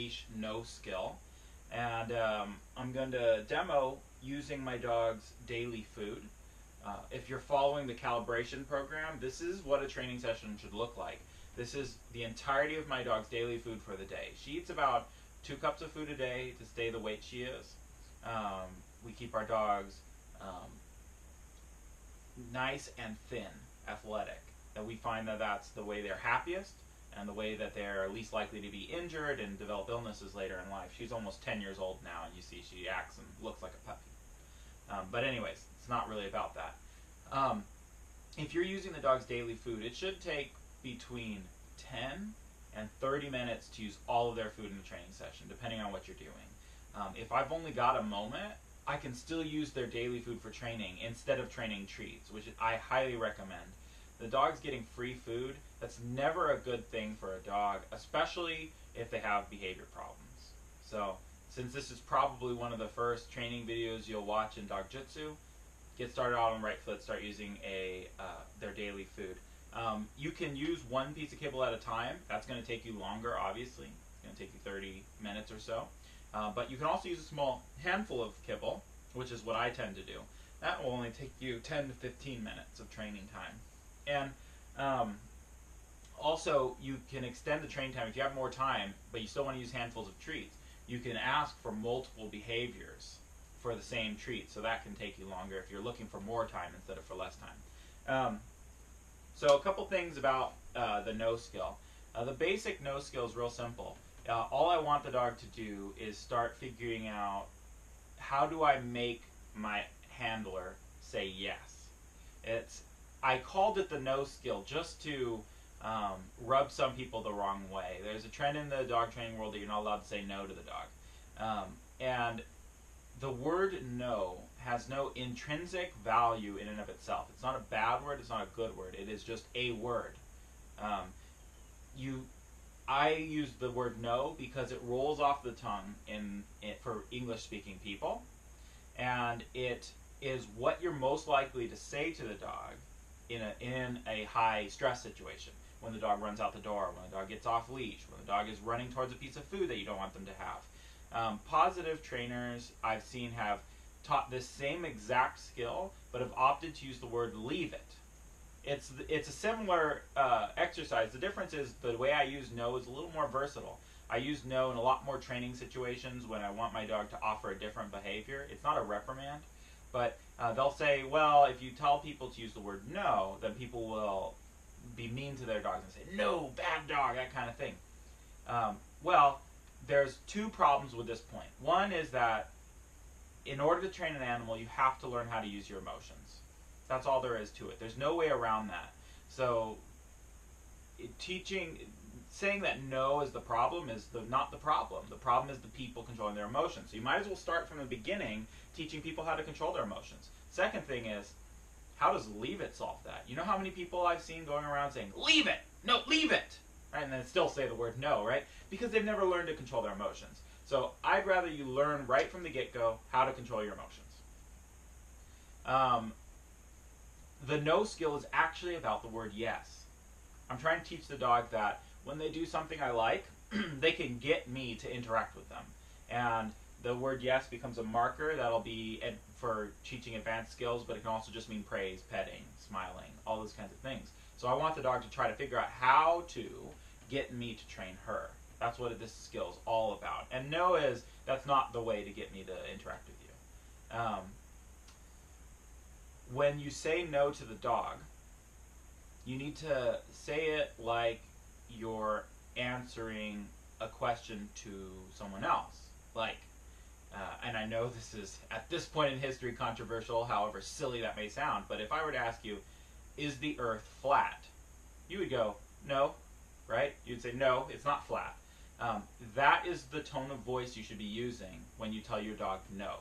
leash no skill. And I'm going to demo using my dog's daily food. If you're following the calibration program, this is what a training session should look like. This is the entirety of my dog's daily food for the day. She eats about 2 cups of food a day to stay the weight she is. We keep our dogs nice and thin, athletic. And we find that that's the way they're happiest and the way that they're least likely to be injured and develop illnesses later in life. She's almost 10 years old now, and you see she acts and looks like a puppy. But anyways, it's not really about that. If you're using the dog's daily food, it should take between 10 and 30 minutes to use all of their food in a training session, depending on what you're doing. If I've only got a moment, I can still use their daily food for training instead of training treats, which I highly recommend. The dog's getting free food. That's never a good thing for a dog, especially if they have behavior problems. So, since this is probably one of the first training videos you'll watch in Dog Jitsu, get started out on right foot, start using their daily food. You can use one piece of kibble at a time. That's going to take you longer, obviously. It's going to take you 30 minutes or so. But you can also use a small handful of kibble, which is what I tend to do. That will only take you 10 to 15 minutes of training time. And also, you can extend the training time if you have more time, but you still want to use handfuls of treats. You can ask for multiple behaviors for the same treat, so that can take you longer if you're looking for more time instead of for less time. So a couple things about the no skill. The basic no skill is real simple. All I want the dog to do is start figuring out, how do I make my handler say yes? I called it the no skill just to rub some people the wrong way. There's a trend in the dog training world that you're not allowed to say no to the dog. And the word no has no intrinsic value in and of itself. It's not a bad word, it's not a good word. It is just a word. I use the word no because it rolls off the tongue for English-speaking people. And it is what you're most likely to say to the dog in a high stress situation. When the dog runs out the door, when the dog gets off leash, when the dog is running towards a piece of food that you don't want them to have. Positive trainers I've seen have taught this same exact skill, but have opted to use the word leave it. It's a similar exercise. The difference is the way I use no is a little more versatile. I use no in a lot more training situations when I want my dog to offer a different behavior. It's not a reprimand, but they'll say, well, if you tell people to use the word no, then people will be mean to their dogs and say, no, bad dog, that kind of thing. Well, there's 2 problems with this point. One is that in order to train an animal, you have to learn how to use your emotions. That's all there is to it. There's no way around that. So saying that no is the problem is not the problem. The problem is the people controlling their emotions. So you might as well start from the beginning teaching people how to control their emotions. Second thing is, how does leave it solve that? You know how many people I've seen going around saying, leave it! No, leave it! Right? And then still say the word no, right? Because they've never learned to control their emotions. So I'd rather you learn right from the get-go how to control your emotions. The no skill is actually about the word yes. I'm trying to teach the dog that when they do something I like, they can get me to interact with them. And the word yes becomes a marker that'll be for teaching advanced skills, but it can also just mean praise, petting, smiling, all those kinds of things. So I want the dog to try to figure out how to get me to train her. That's what this skill is all about. And no that's not the way to get me to interact with you. When you say no to the dog, you need to say it like you're answering a question to someone else. Like, and I know this is, at this point in history, controversial, however silly that may sound, but if I were to ask you, is the earth flat? You would go, no, right? You'd say, no, it's not flat. That is the tone of voice you should be using when you tell your dog no.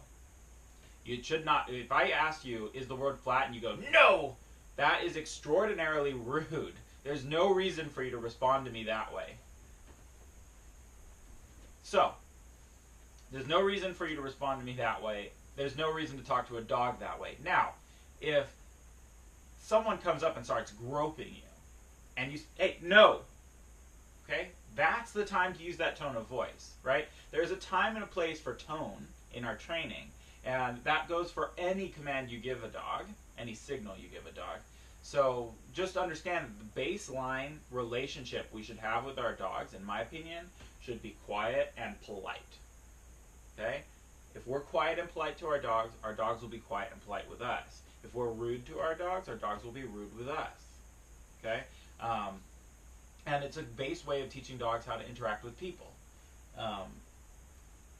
You should not, if I ask you, is the word flat, and you go, no, that is extraordinarily rude. There's no reason for you to respond to me that way. So, there's no reason for you to respond to me that way. There's no reason to talk to a dog that way. Now, if someone comes up and starts groping you, and you say, hey, no, okay? that's the time to use that tone of voice, right? There's a time and a place for tone in our training, and that goes for any command you give a dog, any signal you give a dog. So just understand the baseline relationship we should have with our dogs, in my opinion, should be quiet and polite. Okay? If we're quiet and polite to our dogs will be quiet and polite with us. If we're rude to our dogs will be rude with us. Okay? And it's a base way of teaching dogs how to interact with people.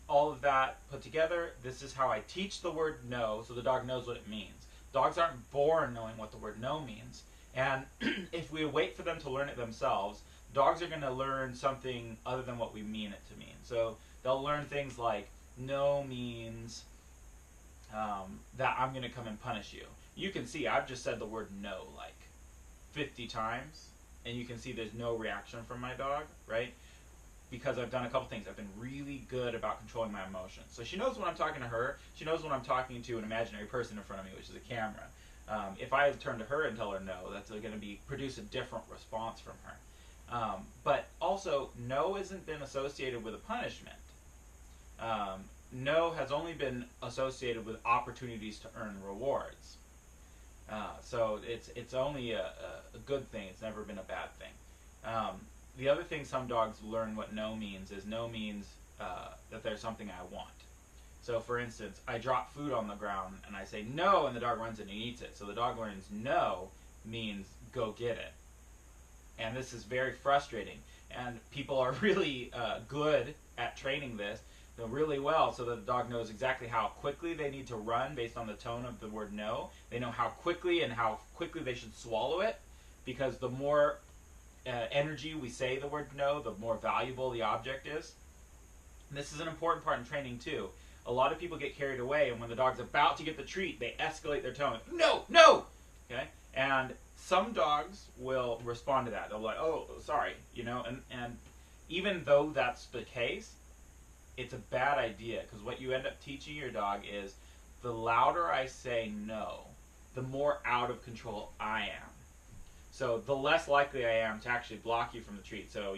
All of that put together, this is how I teach the word no, so the dog knows what it means. Dogs aren't born knowing what the word no means. And if we wait for them to learn it themselves, dogs are going to learn something other than what we mean it to mean. So they'll learn things like, no means that I'm going to come and punish you. You can see I've just said the word no like 50 times, and you can see there's no reaction from my dog, right? Because I've done a couple things. I've been really good about controlling my emotions. So she knows when I'm talking to her. She knows when I'm talking to an imaginary person in front of me, which is a camera. If I turn to her and tell her no, that's going to produce a different response from her. But also, no isn't been associated with a punishment. No has only been associated with opportunities to earn rewards. So it's only a good thing. It's never been a bad thing. The other thing some dogs learn what no means is no means that there's something I want. So for instance, I drop food on the ground and I say no, and the dog runs and he eats it. So the dog learns no means go get it. And this is very frustrating. And people are really good at training this really well, so that the dog knows exactly how quickly they need to run based on the tone of the word no. They know how quickly they should swallow it, because the more energy we say the word no, the more valuable the object is. And this is an important part in training too. A lot of people get carried away, and when the dog's about to get the treat, they escalate their tone. No, no! Okay? And some dogs will respond to that. They'll be like, oh, sorry, and even though that's the case, it's a bad idea, because what you end up teaching your dog is the louder I say no, the more out of control I am. So the less likely I am to actually block you from the treat. So,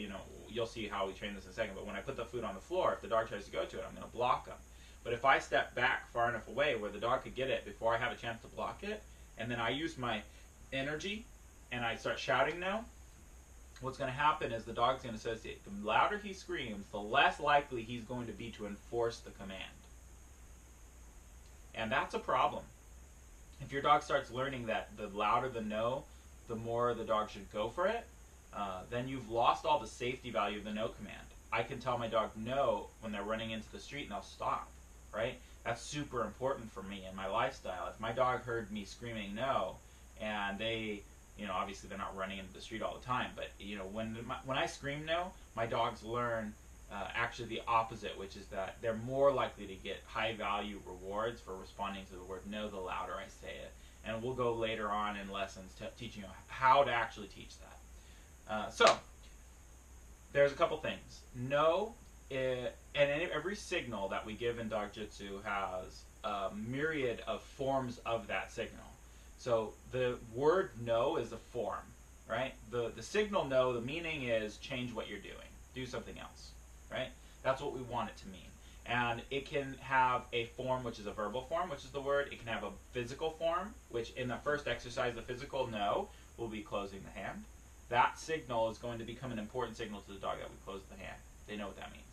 you'll see how we train this in a second, but when I put the food on the floor, if the dog tries to go to it, I'm going to block them. But if I step back far enough away where the dog could get it before I have a chance to block it, and then I use my energy and I start shouting no, what's going to happen is the dog's going to associate. The louder he screams, the less likely he's going to be to enforce the command. And that's a problem. If your dog starts learning that the louder the no, the more the dog should go for it, then you've lost all the safety value of the no command. I can tell my dog no when they're running into the street and they'll stop, right? That's super important for me in my lifestyle. If my dog heard me screaming no, and they, obviously they're not running into the street all the time, but when I scream no, my dogs learn actually the opposite, which is that they're more likely to get high value rewards for responding to the word no the louder I say it. And we'll go later on in lessons teaching you how to actually teach that. So there's a couple things. No, and every signal that we give in Dog Jitsu has a myriad of forms of that signal. So the word no is a form, right? The signal no, the meaning is change what you're doing. Do something else, right? That's what we want it to mean. And it can have a form, which is a verbal form, which is the word. It can have a physical form, which in the first exercise, the physical no will be closing the hand. That signal is going to become an important signal to the dog that we close the hand. They know what that means.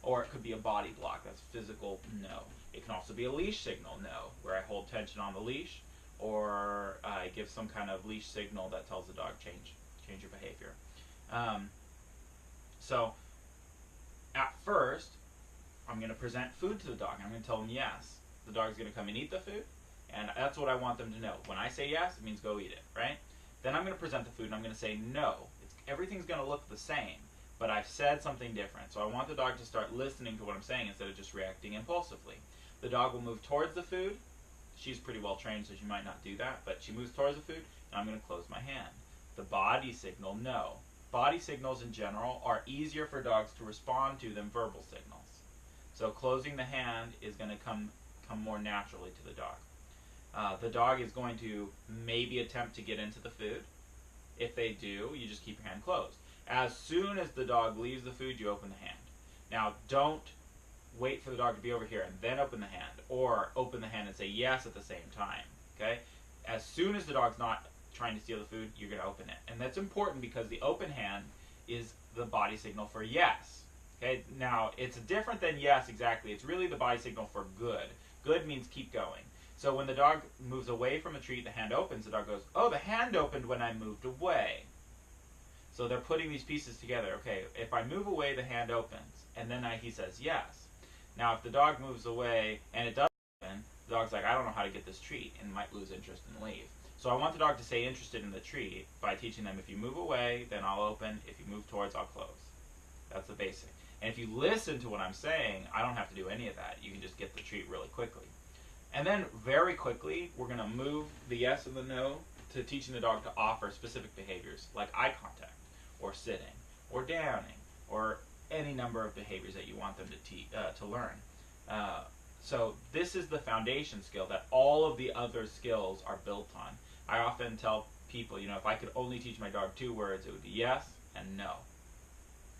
Or it could be a body block. That's physical no. It can also be a leash signal no, where I hold tension on the leash, or I give some kind of leash signal that tells the dog change your behavior. So at first, I'm going to present food to the dog. I'm going to tell them yes. The dog's going to come and eat the food, and that's what I want them to know. When I say yes, it means go eat it, right? Then I'm going to present the food, and I'm going to say no. Everything's going to look the same, but I've said something different. So I want the dog to start listening to what I'm saying instead of just reacting impulsively. The dog will move towards the food. She's pretty well trained, so she might not do that, but she moves towards the food, and I'm going to close my hand. The body signal, no. Body signals in general are easier for dogs to respond to than verbal signals. So closing the hand is going to come more naturally to the dog. The dog is going to maybe attempt to get into the food. If they do, you just keep your hand closed. As soon as the dog leaves the food, you open the hand. Now, don't wait for the dog to be over here and then open the hand, or open the hand and say yes at the same time. Okay? As soon as the dog's not trying to steal the food, you're going to open it. And that's important because the open hand is the body signal for yes. Okay? Now, it's different than yes exactly. It's really the body signal for good. Good means keep going. So when the dog moves away from a treat, the hand opens, the dog goes, oh, the hand opened when I moved away. So they're putting these pieces together. Okay, if I move away, the hand opens, and then he says yes. Now, if the dog moves away and it doesn't open, the dog's like, I don't know how to get this treat, and might lose interest and leave. So I want the dog to stay interested in the treat by teaching them, if you move away, then I'll open. If you move towards, I'll close. That's the basic. And if you listen to what I'm saying, I don't have to do any of that. You can just get the treat really quickly. And then very quickly, we're going to move the yes and the no to teaching the dog to offer specific behaviors like eye contact, or sitting, or downing, or any number of behaviors that you want them to learn. So this is the foundation skill that all of the other skills are built on. I often tell people, if I could only teach my dog 2 words, it would be yes and no.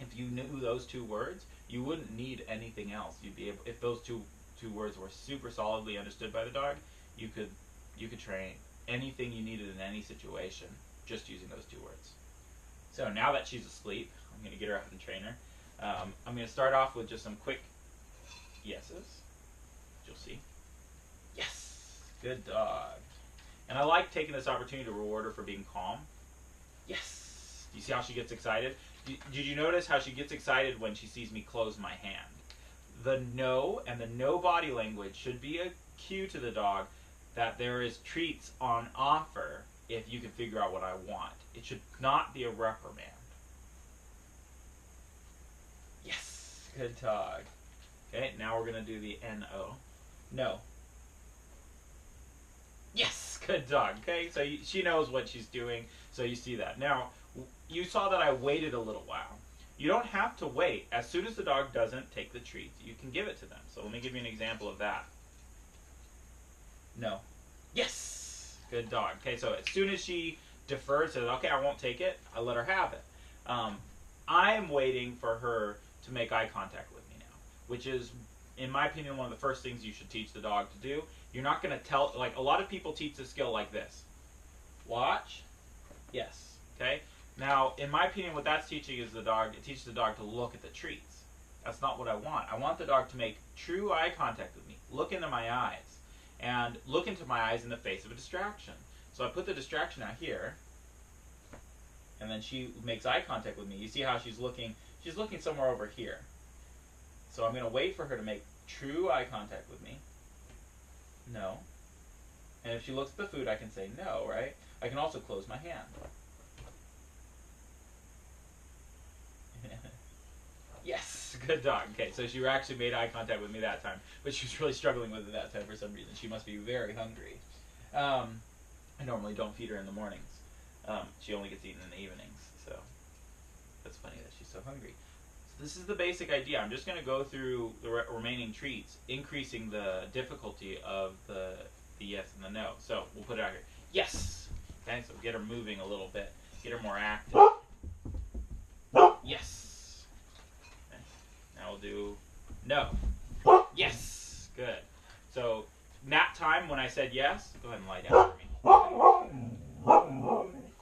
If you knew those 2 words, you wouldn't need anything else. You'd be able, if those two words were super solidly understood by the dog, you could train anything you needed in any situation just using those 2 words. So now that she's asleep, I'm going to get her out and train her. I'm going to start off with just some quick yeses. You'll see. Yes! Good dog. And I like taking this opportunity to reward her for being calm. Yes! Do you see how she gets excited? Did you notice how she gets excited when she sees me close my hand? The no and the no body language should be a cue to the dog that there is treats on offer if you can figure out what I want. It should not be a reprimand. Yes, good dog. Okay, now we're going to do the N-O. No. Yes, good dog. Okay, so she knows what she's doing, so you see that. Now, you saw that I waited a little while. You don't have to wait. As soon as the dog doesn't take the treats, you can give it to them. So let me give you an example of that. No. Yes! Good dog. Okay, so as soon as she defers, says, okay, I won't take it, I let her have it. I'm waiting for her to make eye contact with me now, which is, in my opinion, one of the first things you should teach the dog to do. You're not going to tell, like a lot of people teach the skill like this. Watch. Yes. Okay? Now, in my opinion, what that's teaching is it teaches the dog to look at the treats. That's not what I want. I want the dog to make true eye contact with me, look into my eyes, and look into my eyes in the face of a distraction. So I put the distraction out here, and then she makes eye contact with me. You see how she's looking somewhere over here. So I'm going to wait for her to make true eye contact with me. No. And if she looks at the food, I can say no, right? I can also close my hand. Yes, good dog. Okay, so she actually made eye contact with me that time, but she was really struggling with it that time for some reason. She must be very hungry. I normally don't feed her in the mornings. She only gets eaten in the evenings, so that's funny that she's so hungry. So this is the basic idea. I'm just going to go through the remaining treats, increasing the difficulty of the yes and the no. So we'll put it out here. Yes! Okay, so get her moving a little bit. Get her more active. Yes! Now we'll do no. Yes! Good. So nap time, when I said yes, go ahead and lie down for me.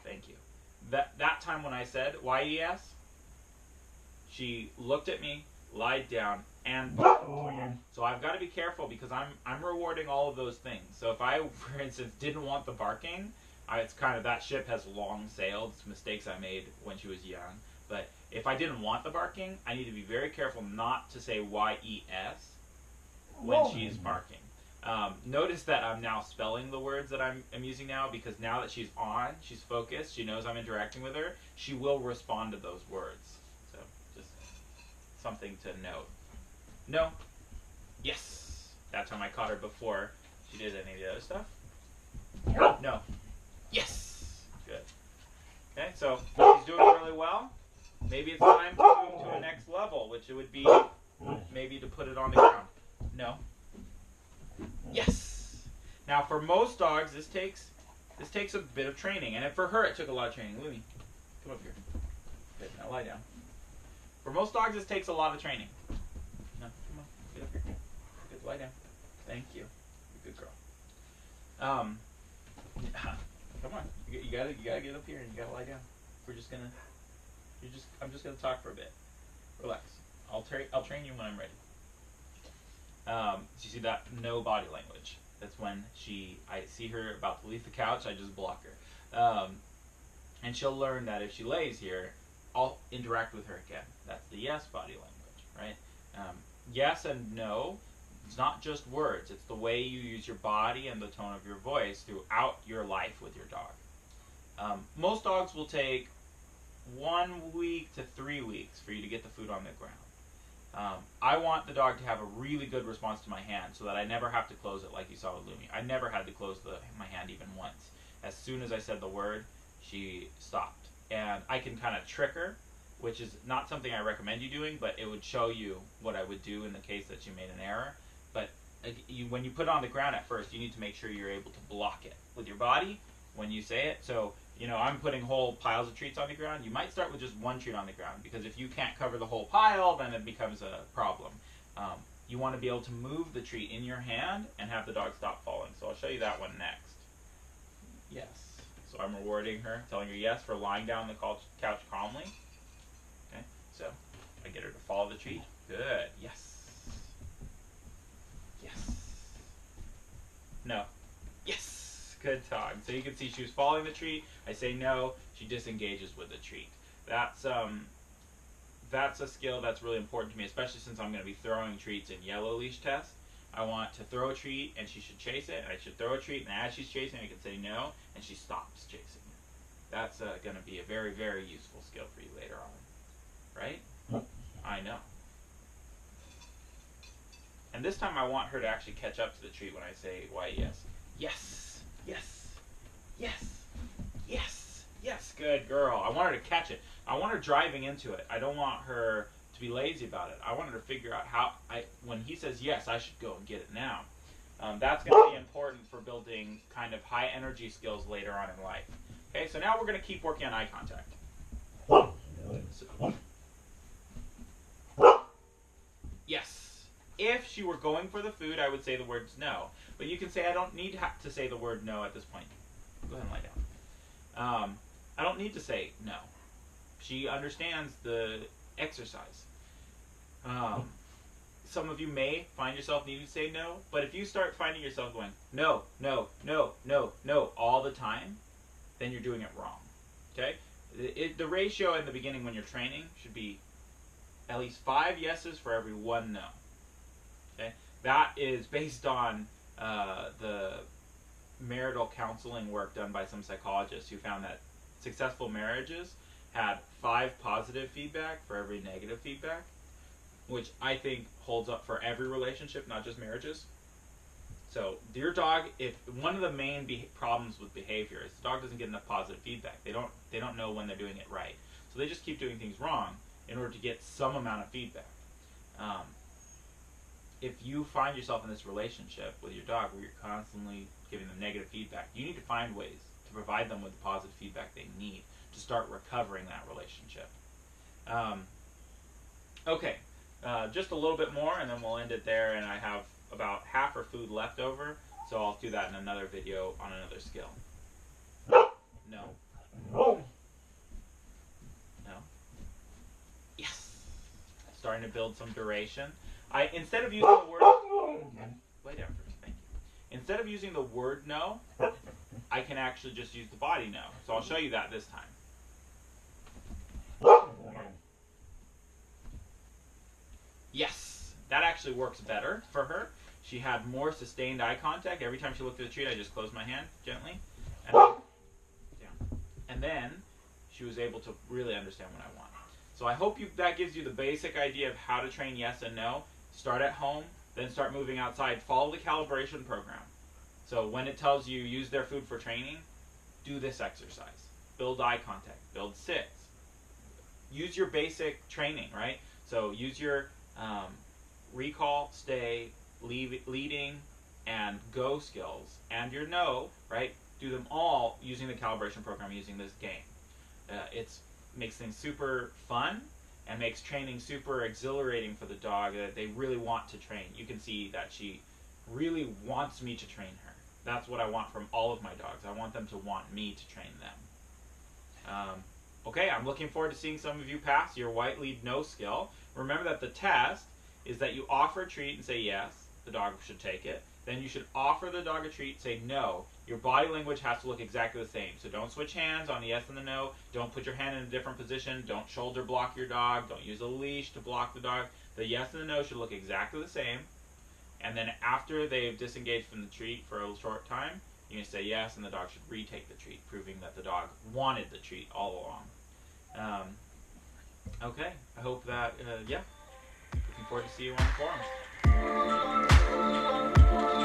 Thank you. That time when I said yes, she looked at me, lied down, and so I've got to be careful because I'm rewarding all of those things. So if I, for instance, didn't want the barking, it's kind of, that ship has long sailed. It's mistakes I made when she was young. But if I didn't want the barking, I need to be very careful not to say Y-E-S when she's barking. Notice that I'm now spelling the words that I'm using now, because now that she's focused, she knows I'm interacting with her, she will respond to those words. So just something to note. No. Yes. That time I caught her before she did any of the other stuff. No. Yes. Good. Okay, so she's doing really well. Maybe it's time to move to a next level, which it would be maybe to put it on the ground. No. Yes. Now for most dogs, this takes a bit of training, and for her it took a lot of training. Louie, come up here. Good. Now lie down. For most dogs, this takes a lot of training. No, come on, get up here. Good, lie down. Thank you. You're a good girl. Come on, you gotta get up here and you gotta lie down. We're just gonna, I'm just gonna talk for a bit. Relax. I'll train you when I'm ready. So you see that no body language. That's when I see her about to leave the couch, I just block her. And she'll learn that if she lays here, I'll interact with her again. That's the yes body language, right? Yes and no, it's not just words. It's the way you use your body and the tone of your voice throughout your life with your dog. Most dogs will take 1 week to 3 weeks for you to get the food on the ground. I want the dog to have a really good response to my hand so that I never have to close it like you saw with Lumi. I never had to close my hand even once. As soon as I said the word, she stopped. And I can kind of trick her, which is not something I recommend you doing, but it would show you what I would do in the case that you made an error. But when you put it on the ground at first, you need to make sure you're able to block it with your body when you say it. So, I'm putting whole piles of treats on the ground. You might start with just one treat on the ground, because if you can't cover the whole pile, then it becomes a problem. You want to be able to move the treat in your hand and have the dog stop falling. So I'll show you that one next. Yes. So I'm rewarding her, telling her yes for lying down on the couch calmly. Okay. So I get her to follow the treat. Good. Yes. Yes. No. Yes. Good dog. So you can see she was following the treat. I say no. She disengages with the treat. That's a skill that's really important to me, especially since I'm going to be throwing treats in yellow leash tests. I want to throw a treat and she should chase it. I should throw a treat, and as she's chasing, I can say no, and she stops chasing it. That's going to be a very, very useful skill for you later on. Right? I know. And this time I want her to actually catch up to the treat when I say why yes. Yes. Yes. Yes. Yes. Yes. Good girl. I want her to catch it. I want her driving into it. I don't want her to be lazy about it. I want her to figure out how, when he says yes, I should go and get it now. That's going to be important for building kind of high energy skills later on in life. Okay, so now we're going to keep working on eye contact. Yes. If she were going for the food, I would say the words no. But you can say I don't need to say the word no at this point. Go ahead and lie down. I don't need to say no. She understands the exercise. Some of you may find yourself needing to say no, but if you start finding yourself going no, no, no, no, no all the time, then you're doing it wrong. Okay? The ratio in the beginning when you're training should be at least 5 yeses for every 1 no. Okay? That is based on the marital counseling work done by some psychologists who found that successful marriages had 5 positive feedback for every negative feedback, which I think holds up for every relationship, not just marriages. So your dog, if one of the main problems with behavior is the dog doesn't get enough positive feedback. They don't know when they're doing it right. So they just keep doing things wrong in order to get some amount of feedback. If you find yourself in this relationship with your dog where you're constantly giving them negative feedback, you need to find ways to provide them with the positive feedback they need to start recovering that relationship. Okay, just a little bit more and then we'll end it there, and I have about half her food left over, so I'll do that in another video on another skill. No. No. Yes. Starting to build some duration. Instead of using the word, lay down first, thank you. Instead of using the word no, I can actually just use the body no. So I'll show you that this time. Yes, that actually works better for her. She had more sustained eye contact. Every time she looked at the treat, I just closed my hand gently. And then she was able to really understand what I want. So I hope that gives you the basic idea of how to train yes and no. Start at home, then start moving outside. Follow the calibration program. So when it tells you use their food for training, do this exercise. Build eye contact. Build sits. Use your basic training, right? So use your recall, stay, leading, and go skills, and your no, right? Do them all using the calibration program, using this game. It's makes things super fun and makes training super exhilarating for the dog, that they really want to train. You can see that she really wants me to train her. That's what I want from all of my dogs. I want them to want me to train them. Okay, I'm looking forward to seeing some of you pass your white lead no skill. Remember that the test is that you offer a treat and say yes, the dog should take it. Then you should offer the dog a treat, say no. Your body language has to look exactly the same. So don't switch hands on the yes and the no. Don't put your hand in a different position. Don't shoulder block your dog. Don't use a leash to block the dog. The yes and the no should look exactly the same. And then after they've disengaged from the treat for a short time, you can say yes, and the dog should retake the treat, proving that the dog wanted the treat all along. Okay, I hope that, yeah, looking forward to see you on the forums.